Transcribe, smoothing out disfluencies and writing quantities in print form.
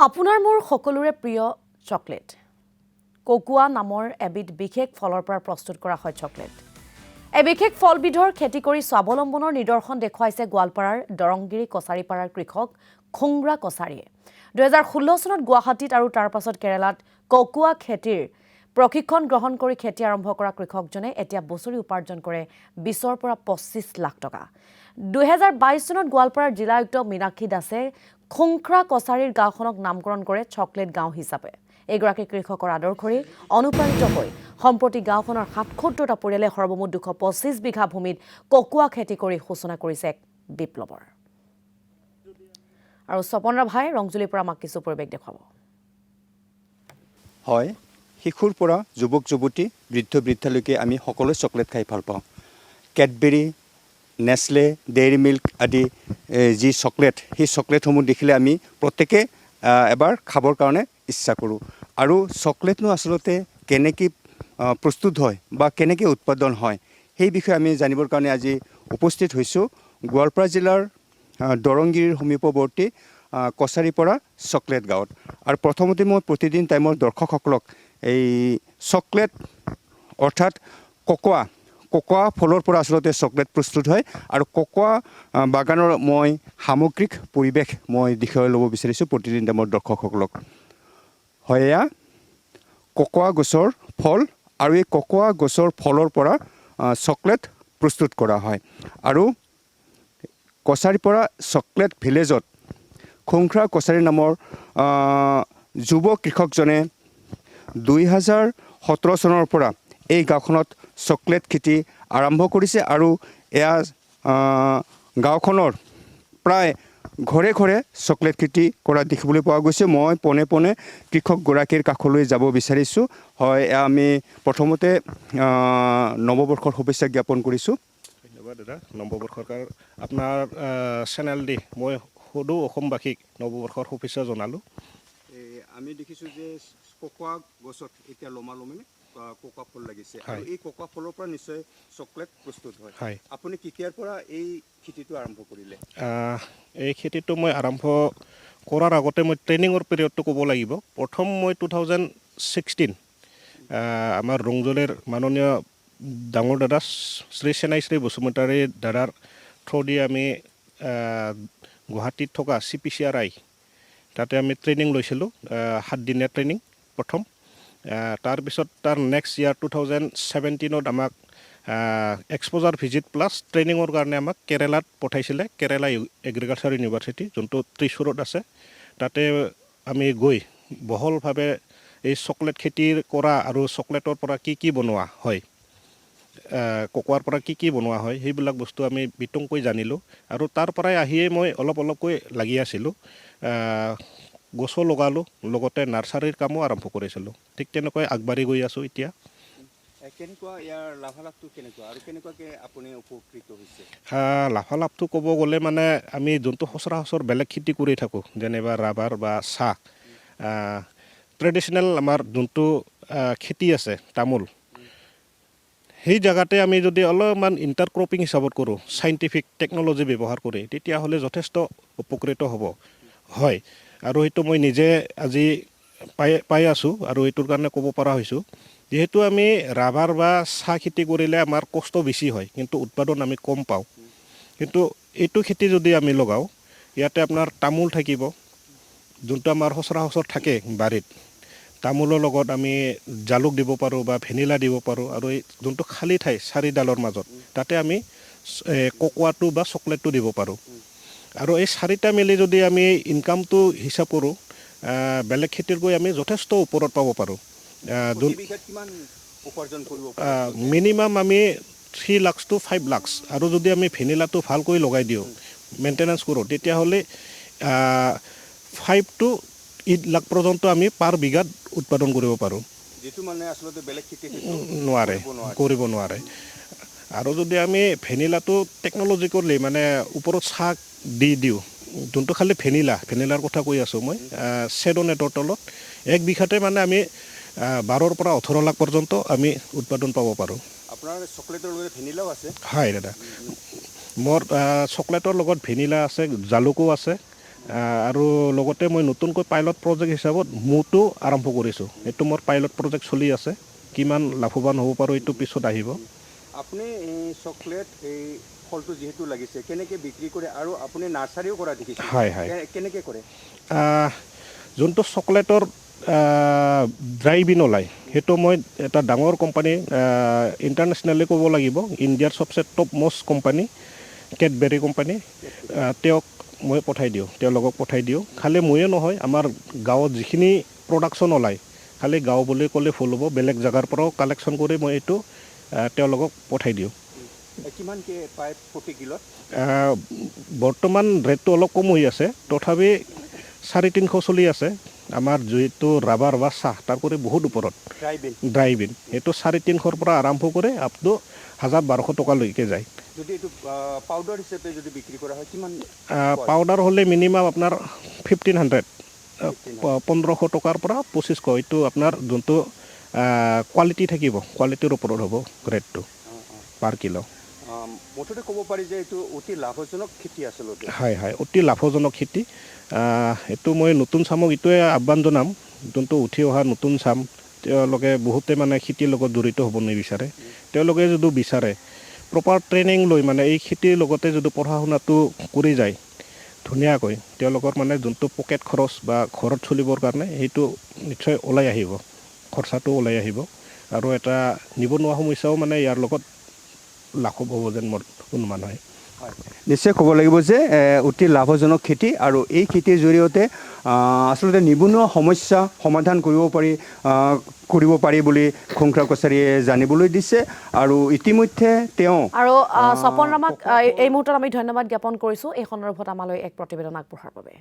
আপোনাৰ মোৰ সকলোৰে প্ৰিয় চকলেট কোকোৱা নামৰ এবিধ বিশেষ ফলৰ পৰা প্ৰস্তুত কৰা হয় চকলেট এই বিশেষ ফলবিধৰ খেতি কৰি স্বাৱলম্বনৰ নিদৰ্শন দেখুৱাইছে গোৱালপাৰাৰ দৰংগিৰি কছাৰীপাৰাৰ কৃষক খুংৰা কছাৰীয়ে 2016 চনত গুৱাহাটীত আৰু তাৰ পাছত কেৰালাত কোকোৱা খেতিৰ প্ৰশিক্ষণ গ্ৰহণ কৰি খেতি আৰম্ভ কৰা কৃষকজনে এতিয়া বছৰি উপাৰ্জন কৰে 20 পৰা 25 লাখ টকা 2022 চনত গোৱালপাৰাৰ জিলা আয়ুক্ত মীনাক্ষী দাসে খুংৰা কছাৰীৰ গাঁওখনক নামকৰণ কৰে চকলেট গাঁও হিচাপে এগৰাকী কৃষকৰ আদৰ্শৰে অনুপ্ৰাণিত হৈ সম্প্ৰতি গাঁওখনৰ ৭৭টা পৰিয়ালে সৰ্বমুঠ 225 বিঘা ভূমিত কোকোৱা খেতি কৰি সূচনা কৰিছে এক বিপ্লৱৰ আৰু স্বপনৰা ভাই ৰংজুলিৰ পৰা আমাক কিছু পৰিৱেশ দেখুৱাব হয় শিশুৰ পৰা যুৱক যুৱতী বৃদ্ধ বৃদ্ধালৈকে আমি সকলোৱে চকলেট খাই ভাল পাওঁ কেডবেৰী নেছলে ডেইৰী মিল্ক আদি যি চকলেট সেই চকলেটসমূহ দেখিলে আমি প্ৰত্যেকে এবাৰ খাবৰ কাৰণে ইচ্ছা কৰোঁ আৰু চকলেটনো আচলতে কেনেকৈ প্ৰস্তুত হয় বা কেনেকৈ উৎপাদন হয় সেই বিষয়ে আমি জানিবৰ কাৰণে আজি উপস্থিত হৈছোঁ গোৱালপাৰা জিলাৰ দৰংগিৰিৰ সমীপৱৰ্তী কছাৰীপাৰা চকলেট গাঁৱত আৰু প্ৰথমতে মই প্ৰতিদিন টাইমৰ দৰ্শকসকলক এই চকলেট অৰ্থাৎ কোকোৱা ফলৰ পৰা আচলতে চকলেট প্ৰস্তুত হয় আৰু কোকোৱা বাগানৰ মই সামগ্ৰিক পৰিৱেশ মই দেখুৱাই ল'ব বিচাৰিছোঁ প্ৰতিদিন টাইমৰ দৰ্শকসকলক হয় এয়া কোকোৱা গছৰ ফল আৰু এই কোকোৱা গছৰ ফলৰ পৰা চকলেট প্ৰস্তুত কৰা হয় আৰু কছাৰীপাৰা চকলেট ভিলেজত খুংৰা কছাৰী নামৰ যুৱ কৃষকজনে 2017 চনৰ পৰা এই গাঁওখনত চকলেট খেতি আৰম্ভ কৰিছে আৰু এয়া গাঁওখনৰ প্ৰায় ঘৰে ঘৰে চকলেট খেতি কৰা দেখিবলৈ পোৱা গৈছে মই পোনে পোনে কৃষকগৰাকীৰ কাষলৈ যাব বিচাৰিছোঁ হয় আমি প্ৰথমতে নৱবৰ্ষৰ শুভেচ্ছা জ্ঞাপন কৰিছোঁ ধন্যবাদ দাদা নৱবৰ্ষৰ আপোনাৰ চেনেল দি মই সদৌ অসমবাসীক নৱবৰ্ষৰ শুভেচ্ছা জনালোঁ আমি দেখিছোঁ যে কোকোৱা গছত এতিয়া লমালমে কোকোৱা ফল লাগিছে আৰু এই কোকোৱা ফলৰ পৰা নিশ্চয় চকলেট প্ৰস্তুত হয় আপুনি কেতিয়াৰ পৰা এই খেতিটো আৰম্ভ কৰিলে এই খেতিটো মই আৰম্ভ কৰাৰ আগতে মই ট্ৰেইনিঙৰ পিৰিয়ডটো ক'ব লাগিব প্ৰথম মই 2016 আমাৰ ৰংজলীৰ মাননীয় ডাঙৰ দাদা শ্ৰী চেনাই শ্ৰী বসুমতাৰী দাদাৰ থ্ৰুদি আমি গুৱাহাটীত থকা CPCRI তাতে আমি ট্ৰেইনিং লৈছিলোঁ 7 দিনীয়া ট্ৰেইনিং প্ৰথম তাৰপিছত তাৰ নেক্সট ইয়াৰ 2017ত আমাক এক্সপ'জাৰ ভিজিট প্লাছ ট্ৰেইনিঙৰ কাৰণে আমাক কেৰেলাত পঠাইছিলে কেৰেলা এগ্ৰিকালচাৰ ইউনিভাৰ্চিটি যোনটো ত্ৰিশূৰত আছে তাতে আমি গৈ বহলভাৱে এই চকলেট খেতিৰ কৰা আৰু চকলেটৰ পৰা কি বনোৱা হয় কোকোৱাৰ পৰা কি বনোৱা হয় সেইবিলাক বস্তু আমি বিতংকৈ জানিলোঁ আৰু তাৰ পৰাই আহিয়ে মই অলপকৈ লাগি আছিলোঁ গছো লগালোঁ লগতে নাৰ্চাৰীৰ কামো আৰম্ভ কৰিছিলোঁ ঠিক তেনেকৈ আগবাঢ়ি গৈ আছোঁ এতিয়া কেনেকুৱা ইয়াৰ লাভালাভটো কেনেকুৱা আৰু কেনেকুৱাকৈ আপুনি উপকৃত হৈছে লাভালাভটো ক'ব গ'লে মানে আমি যোনটো সচৰাচৰ বেলেগ খেতি কৰি থাকোঁ যেনিবা ৰাবাৰ বা চাহ ট্ৰেডিশ্যনেল আমাৰ যোনটো খেতি আছে তামোল সেই জেগাতে আমি যদি অলপমান ইণ্টাৰক্ৰপিং হিচাপত কৰোঁ চাইণ্টিফিক টেকন'লজি ব্যৱহাৰ কৰি তেতিয়াহ'লে যথেষ্ট উপকৃত হ'ব হয় আৰু সেইটো মই নিজে আজি পাই আছোঁ আৰু এইটোৰ কাৰণে ক'ব পৰা হৈছোঁ যিহেতু আমি ৰাবাৰ বা চাহ খেতি কৰিলে আমাৰ কষ্ট বেছি হয় কিন্তু উৎপাদন আমি কম পাওঁ কিন্তু এইটো খেতি যদি আমি লগাওঁ ইয়াতে আপোনাৰ তামোল থাকিব যোনটো আমাৰ সচৰাচৰ থাকে বাৰীত তামোলৰ লগত আমি জালুক দিব পাৰোঁ বা ভেনিলা দিব পাৰোঁ আৰু এই যোনটো খালী ঠাই চাৰিডালৰ মাজত তাতে আমি কোকোৱাটো বা চকলেটটো দিব পাৰোঁ আৰু এই চাৰিটা মিলি যদি আমি ইনকামটো হিচাপ কৰোঁ বেলেগ খেতিৰকৈ আমি যথেষ্ট ওপৰত পাব পাৰোঁ মিনিমাম আমি 3 লাখ to 5 লাখ আৰু যদি আমি ভেনিলাটো ভালকৈ লগাই দিওঁ মেইনটেনেঞ্চ কৰোঁ তেতিয়াহ'লে 5 to 8 লাখ পৰ্যন্ত আমি পাৰ বিঘাত উৎপাদন কৰিব পাৰোঁ যিটো মানে আচলতে বেলেগ খেতি কৰিব নোৱাৰে আৰু যদি আমি ভেনিলাটো টেকন'লজি কৰিলে মানে ওপৰত চাহ দি দিওঁ যোনটো খালি ভেনিলাৰ কথা কৈ আছোঁ মই শ্বেডো নেটৰ তলত 1 বিঘাতে মানে আমি 12 পৰা 18 লাখ পৰ্যন্ত আমি উৎপাদন পাব পাৰোঁ আপোনাৰ চকলেটৰ লগত ভেনিলাও আছে হয় দাদা মোৰ চকলেটৰ লগত ভেনিলা আছে জালুকো আছে আৰু লগতে মই নতুনকৈ পাইলট প্ৰজেক্ট হিচাপত মোটো আৰম্ভ কৰিছোঁ। এইটো মোৰ পাইলট প্ৰজেক্ট চলি আছে। কিমান লাভৱান হ'ব পাৰোঁ এইটো পিছত আহিব। আপুনি এই চকলেট এই ফলটো যিহেতু লাগিছে কেনেকৈ বিক্ৰী কৰে আৰু আপুনি নাৰ্চাৰীও কৰা দেখিছে হয় হয় কেনেকৈ কৰে যোনটো চকলেটৰ ড্ৰাই বিন ওলায় সেইটো মই এটা ডাঙৰ কোম্পানী ইণ্টাৰনেশ্যনেলি ক'ব লাগিব ইণ্ডিয়াৰ চবচে top most company Cadbury company তেওঁক মই পঠাই দিওঁ তেওঁলোকক পঠাই দিওঁ খালি ময়ে নহয় আমাৰ গাঁৱত যিখিনি প্ৰডাকশ্যন ওলায় খালি গাঁও বুলি ক'লে ভুল হ'ব বেলেগ জেগাৰ পৰাও কালেকশ্যন কৰি মই এইটো তেওঁলোকক পঠাই দিওঁ কিমানকৈ পায় প্ৰতি কিলোত বৰ্তমান ৰেটটো অলপ কম হৈ আছে তথাপি 350 চলি আছে আমাৰ যিটো ৰাবাৰ বা চাহ তাৰ কৰি বহুত ওপৰত ড্ৰাই বিন সেইটো 350 পৰা আৰম্ভ কৰি আপ টু 1200 টকালৈকে যায় যদি এইটো পাউডাৰ হিচাপে যদি বিক্ৰী কৰা হয় কিমান পাউডাৰ হ'লে মিনিমাম আপোনাৰ 1500 1500 টকাৰ পৰা 2500 এইটো আপোনাৰ যোনটো কোৱালিটি থাকিব কোৱালিটিৰ ওপৰত হ'ব ৰেটটো পাৰ কিলো মুঠতে ক'ব পাৰি যে এইটো অতি লাভজনক খেতি আচলতে হয় হয় অতি লাভজনক খেতি এইটো মই নতুন চামক এইটোৱে আহ্বান জনাম যোনটো উঠি অহা নতুন চাম তেওঁলোকে বহুতে মানে খেতিৰ লগত জড়িত হ'ব নিবিচাৰে তেওঁলোকে যদি বিচাৰে প্ৰপাৰ ট্ৰেইনিং লৈ মানে এই খেতিৰ লগতে যদি পঢ়া শুনাটো কৰি যায় ধুনীয়াকৈ তেওঁলোকৰ মানে যোনটো পকেট খৰচ বা ঘৰত চলিবৰ কাৰণে সেইটো নিশ্চয় ওলাই আহিব খৰচাটো ওলাই আহিব আৰু এটা নিবনুৱা সমস্যাও মানে ইয়াৰ লগত লাঘৱ হ'ব যেন মোৰ অনুমান হয় নিশ্চয় ক'ব লাগিব যে অতি লাভজনক খেতি আৰু এই খেতিৰ জৰিয়তে আচলতে নিবনুৱা সমস্যা সমাধান কৰিব পাৰি বুলি খোংখৰা কছাৰীয়ে জানিবলৈ দিছে আৰু ইতিমধ্যে তেওঁ আৰু স্বপন ৰামাক এই মুহূৰ্তত আমি ধন্যবাদ জ্ঞাপন কৰিছোঁ এই সন্দৰ্ভত আমালৈ এক প্ৰতিবেদন আগবঢ়োৱাৰ বাবে